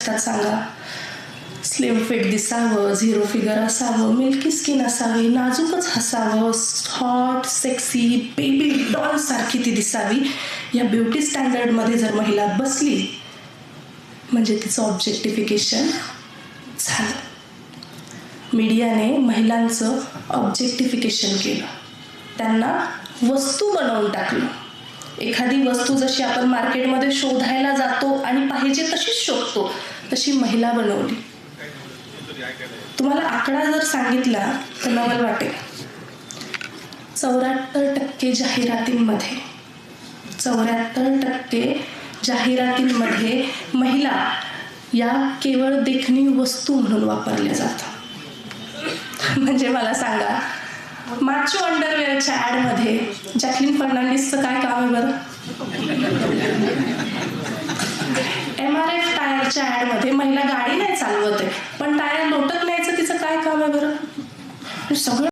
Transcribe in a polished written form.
दिसतात सांगा? Slim fit दिसावं, झिरो फिगर असावं, मिल्की स्किन असावी, नाजूकच हसावं, हॉट सेक्सी बेबी डॉल सारखी ती दिसावी. या ब्युटी स्टँडर्डमध्ये जर महिला बसली म्हणजे तिचं ऑब्जेक्टिफिकेशन झालं. मीडियाने महिलांचं ऑब्जेक्टिफिकेशन केलं, त्यांना वस्तू बनवून टाकलं. एखादी वस्तू जशी आपण मार्केटमध्ये शोधायला जातो आणि पाहिजे तशीच शोधतो, तशी महिला बनवली. तुम्हाला आकडा जर सांगितला तर नवल वाटेल. 74% जाहिरातींमध्ये महिला या केवळ देखणी वस्तू म्हणून वापरल्या जातात. म्हणजे मला सांगा, माचो अंडरवेअरच्या ॲडमध्ये जॅकलिन फर्नांडिसचं काय काम आहे बरं? MRF टायरच्या ॲडमध्ये महिला गाडी नाही चालवत आहे, पण टायर लोटत न्यायचं तिचं काय काम आहे बरं? सगळं